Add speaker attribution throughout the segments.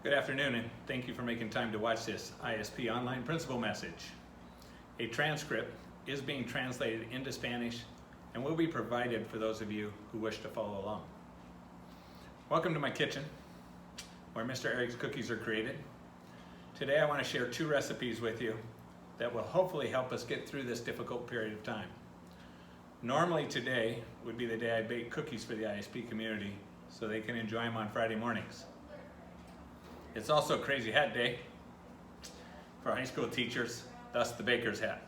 Speaker 1: Good afternoon, and thank you for making time to watch this ISP online principal message. A transcript is being translated into Spanish and will be provided for those of you who wish to follow along. Welcome to my kitchen, where Mr. Eric's cookies are created. Today I want to share 2 recipes with you that will hopefully help us get through this difficult period of time. Normally today would be the day I bake cookies for the ISP community so they can enjoy them on Friday mornings. It's also Crazy Hat Day for high school teachers, thus the baker's hat.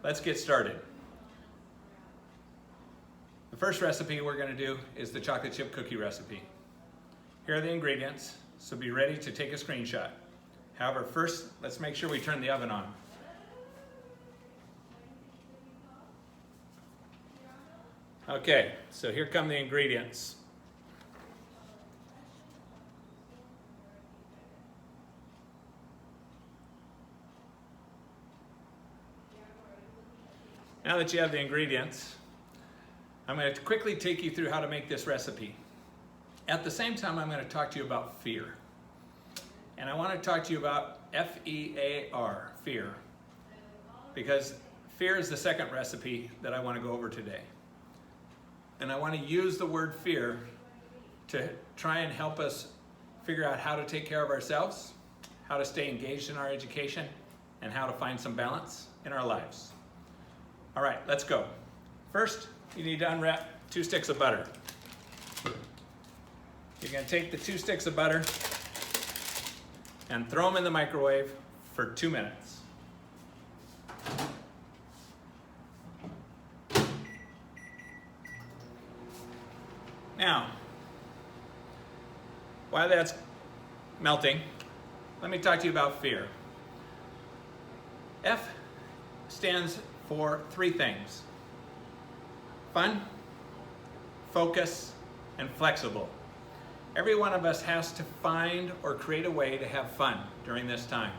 Speaker 1: Let's get started. The first recipe we're going to do is the chocolate chip cookie recipe. Here are the ingredients, so be ready to take a screenshot. However, first, let's make sure we turn the oven on. Okay, so here come the ingredients. Now that you have the ingredients, I'm going to quickly take you through how to make this recipe. At the same time, I'm going to talk to you about fear. And I want to talk to you about F-E-A-R, fear. Because fear is the second recipe that I want to go over today. And I want to use the word fear to try and help us figure out how to take care of ourselves, how to stay engaged in our education, and how to find some balance in our lives. All right, let's go. First, you need to unwrap 2 sticks of butter. You're going to take the 2 sticks of butter and throw them in the microwave for 2 minutes. Now, while that's melting, let me talk to you about fear. F stands for 3 things: fun, focus, and flexible. Every one of us has to find or create a way to have fun during this time.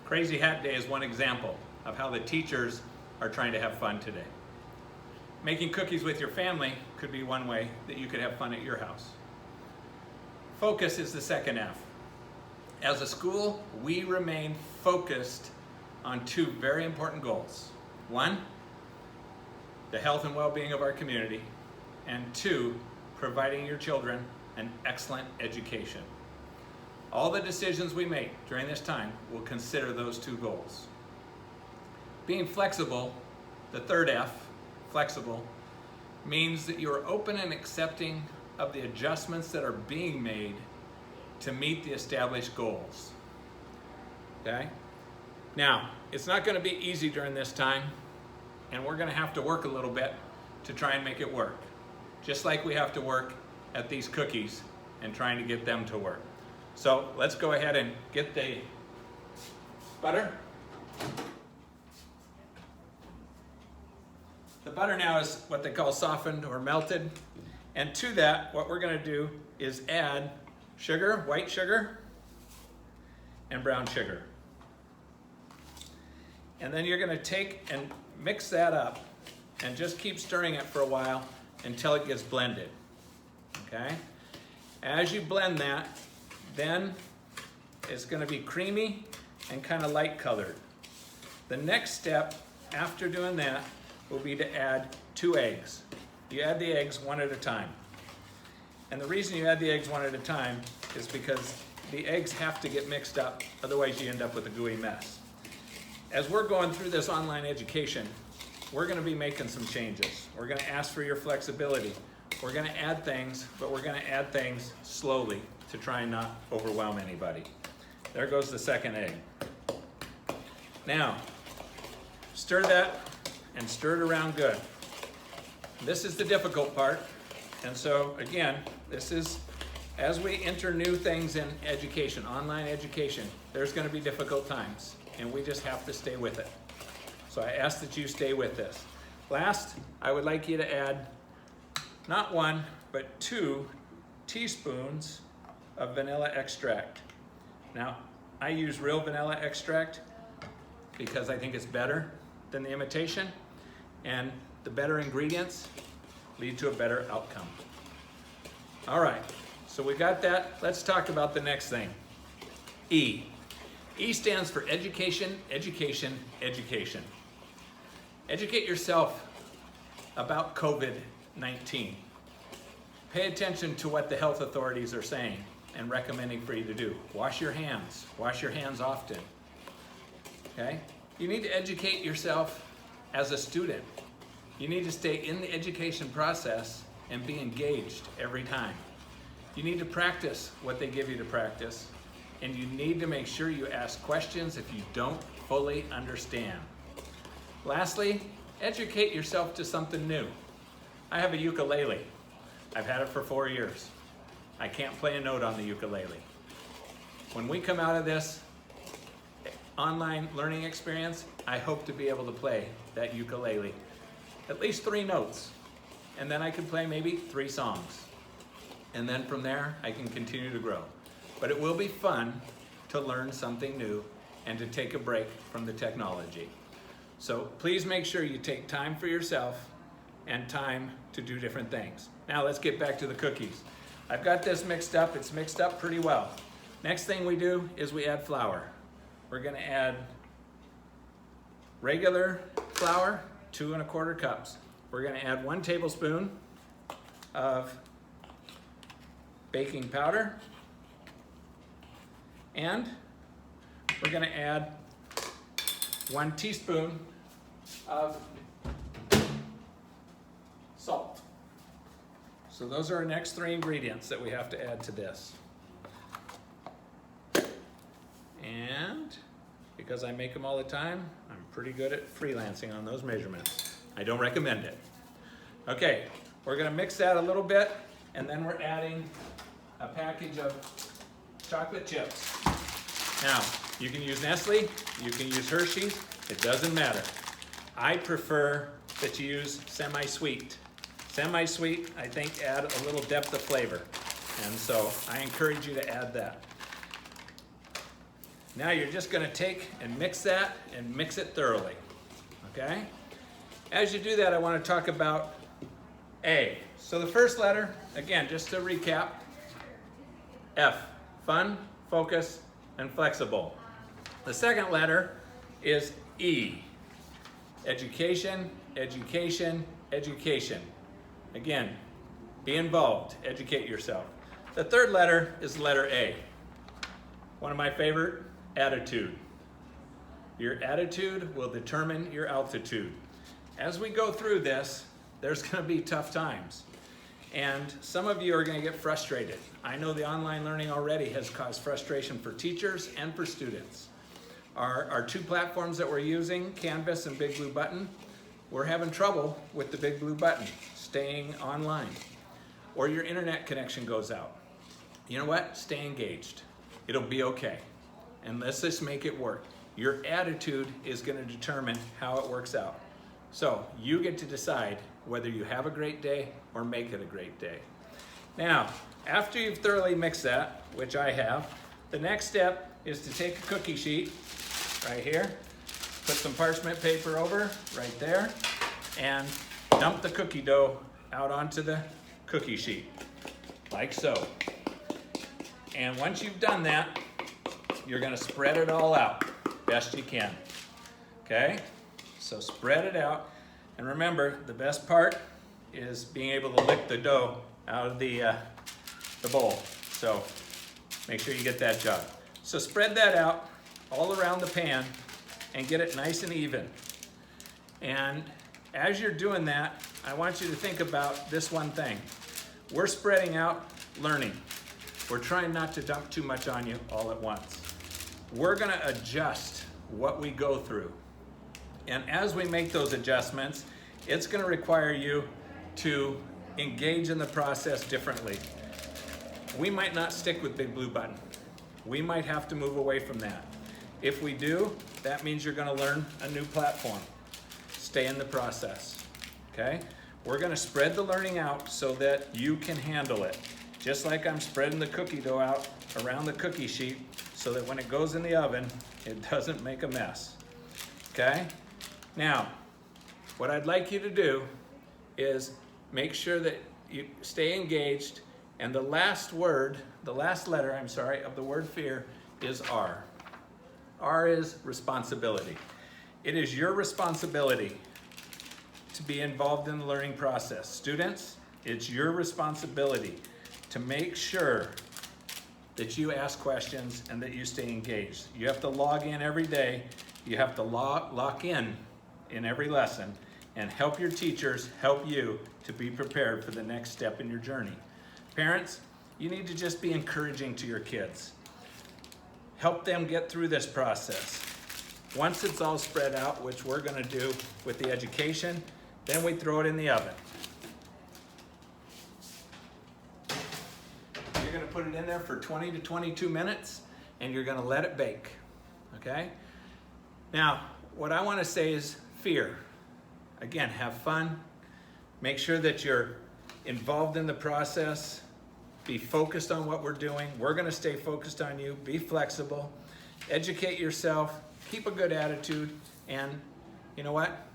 Speaker 1: Crazy Hat Day is one example of how the teachers are trying to have fun today. Making cookies with your family could be one way that you could have fun at your house. Focus is the second F. As a school, we remain focused on 2 very important goals. 1, the health and well-being of our community, and 2, providing your children an excellent education. All the decisions we make during this time will consider those 2 goals. Being flexible, the third F, flexible, means that you are open and accepting of the adjustments that are being made to meet the established goals. Okay? Now, it's not going to be easy during this time, and we're going to have to work a little bit to try and make it work. Just like we have to work at these cookies and trying to get them to work. So let's go ahead and get the butter. The butter now is what they call softened or melted. And to that, what we're going to do is add sugar, white sugar, and brown sugar. And then you're going to take and mix that up and just keep stirring it for a while until it gets blended. Okay? As you blend that, then it's going to be creamy and kind of light colored. The next step after doing that will be to add 2 eggs. You add the eggs one at a time. And the reason you add the eggs one at a time is because the eggs have to get mixed up, otherwise you end up with a gooey mess. As we're going through this online education, we're going to be making some changes. We're going to ask for your flexibility. We're going to add things, but we're going to add things slowly to try and not overwhelm anybody. There goes the second egg. Now, stir that and stir it around good. This is the difficult part. And so, again, this is, as we enter new things in education, online education, there's going to be difficult times. And we just have to stay with it. So I ask that you stay with this. Last, I would like you to add not 1, but 2 teaspoons of vanilla extract. Now, I use real vanilla extract because I think it's better than the imitation, and the better ingredients lead to a better outcome. All right, so we got that. Let's talk about the next thing. E. E stands for education, education, education. Educate yourself about COVID-19. Pay attention to what the health authorities are saying and recommending for you to do. Wash your hands. Wash your hands often. Okay? You need to educate yourself as a student. You need to stay in the education process and be engaged every time. You need to practice what they give you to practice, and you need to make sure you ask questions if you don't fully understand. Lastly, educate yourself to something new. I have a ukulele. I've had it for 4 years. I can't play a note on the ukulele. When we come out of this online learning experience, I hope to be able to play that ukulele at least 3 notes, and then I can play maybe 3 songs. And then from there, I can continue to grow. But it will be fun to learn something new and to take a break from the technology. So please make sure you take time for yourself and time to do different things. Now let's get back to the cookies. I've got this mixed up. It's mixed up pretty well. Next thing we do is we add flour. We're gonna add regular flour, 2 1/4 cups. We're gonna add 1 tablespoon of baking powder, and we're gonna add 1 teaspoon of salt. So those are our next 3 ingredients that we have to add to this. And because I make them all the time, I'm pretty good at freelancing on those measurements. I don't recommend it. Okay, we're gonna mix that a little bit, and then we're adding a package of chocolate chips. Now, you can use Nestle, you can use Hershey's, it doesn't matter. I prefer that you use semi-sweet. Semi-sweet, I think, add a little depth of flavor. And so I encourage you to add that. Now you're just gonna take and mix that and mix it thoroughly, okay? As you do that, I wanna talk about A. So the first letter, again, just to recap, F, fun, focus, and flexible. The second letter is E, education, education, education. Again, be involved, educate yourself. The third letter is letter A. One of my favorite, attitude. Your attitude will determine your altitude. As we go through this, there's gonna be tough times. And some of you are gonna get frustrated. I know the online learning already has caused frustration for teachers and for students. Our 2 platforms that we're using, Canvas and Big Blue Button, we're having trouble with the Big Blue Button, staying online. Or your internet connection goes out. You know what? Stay engaged. It'll be okay. And let's just make it work. Your attitude is gonna determine how it works out. So you get to decide whether you have a great day or make it a great day. Now, after you've thoroughly mixed that, which I have, the next step is to take a cookie sheet right here, put some parchment paper over right there, and dump the cookie dough out onto the cookie sheet, like so. And once you've done that, you're gonna spread it all out best you can, okay? So spread it out, and remember, the best part is being able to lick the dough out of the bowl. So make sure you get that job. So spread that out all around the pan and get it nice and even. And as you're doing that, I want you to think about this one thing. We're spreading out learning. We're trying not to dump too much on you all at once. We're gonna adjust what we go through. And as we make those adjustments, it's gonna require you to engage in the process differently. We might not stick with Big Blue Button. We might have to move away from that. If we do, that means you're gonna learn a new platform. Stay in the process, okay? We're gonna spread the learning out so that you can handle it. Just like I'm spreading the cookie dough out around the cookie sheet so that when it goes in the oven, it doesn't make a mess, okay? Now, what I'd like you to do is make sure that you stay engaged, and the last letter, of the word fear is R. R is responsibility. It is your responsibility to be involved in the learning process. Students, it's your responsibility to make sure that you ask questions and that you stay engaged. You have to log in every day. You have to lock in every lesson and help your teachers help you to be prepared for the next step in your journey. Parents, you need to just be encouraging to your kids. Help them get through this process. Once it's all spread out, which we're going to do with the education, then we throw it in the oven. You're going to put it in there for 20 to 22 minutes, and you're going to let it bake, okay? Now, what I want to say is fear. Again, have fun. Make sure that you're involved in the process. Be focused on what we're doing. We're going to stay focused on you. Be flexible. Educate yourself. Keep a good attitude. And you know what?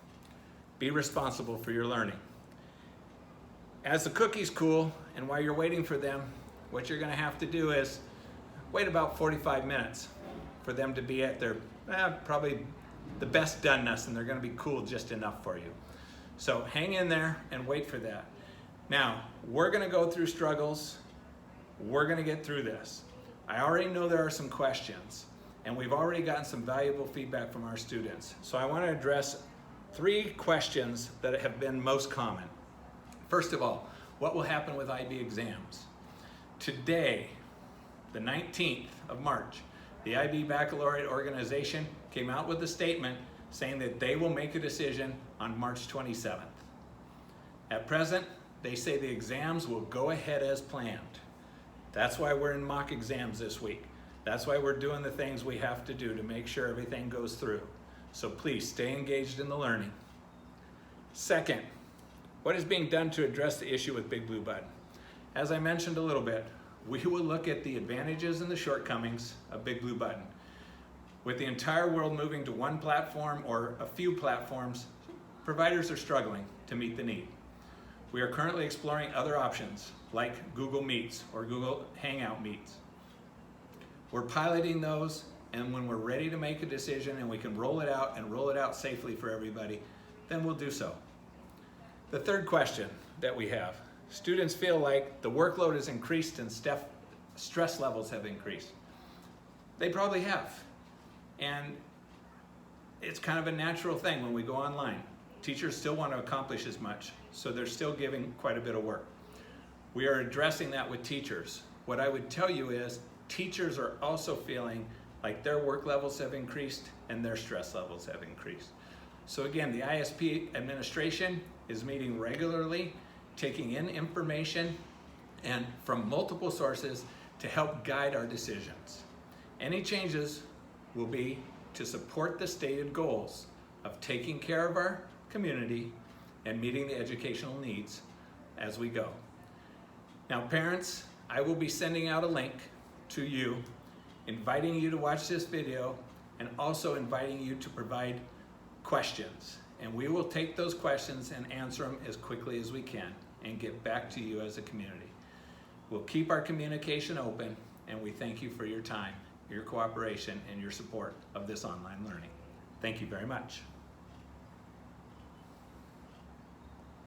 Speaker 1: Be responsible for your learning. As the cookies cool and while you're waiting for them, what you're going to have to do is wait about 45 minutes for them to be at their probably the best doneness, and they're going to be cool just enough for you. So hang in there and wait for that. Now, we're going to go through struggles. We're going to get through this. I already know there are some questions, and we've already gotten some valuable feedback from our students. So I want to address 3 questions that have been most common. First of all, what will happen with IB exams? Today, the 19th of March, the IB Baccalaureate Organization came out with a statement saying that they will make a decision on March 27th. At present, they say the exams will go ahead as planned. That's why we're in mock exams this week. That's why we're doing the things we have to do to make sure everything goes through. So please stay engaged in the learning. Second, what is being done to address the issue with Big Blue Button? As I mentioned a little bit, we will look at the advantages and the shortcomings of Big Blue Button. With the entire world moving to one platform or a few platforms, providers are struggling to meet the need. We are currently exploring other options like Google Meets or Google Hangout Meets. We're piloting those, and when we're ready to make a decision and we can roll it out and roll it out safely for everybody, then we'll do so. The third question that we have, students feel like the workload has increased and stress levels have increased. They probably have. And it's kind of a natural thing when we go online. Teachers still want to accomplish as much, so they're still giving quite a bit of work. We are addressing that with teachers. What I would tell you is teachers are also feeling like their work levels have increased and their stress levels have increased. So again, the ISP administration is meeting regularly, taking in information and from multiple sources to help guide our decisions. Any changes will be to support the stated goals of taking care of our community and meeting the educational needs as we go. Now parents, I will be sending out a link to you, inviting you to watch this video and also inviting you to provide questions. And we will take those questions and answer them as quickly as we can and get back to you as a community. We'll keep our communication open, and we thank you for your time, your cooperation, and your support of this online learning. Thank you very much.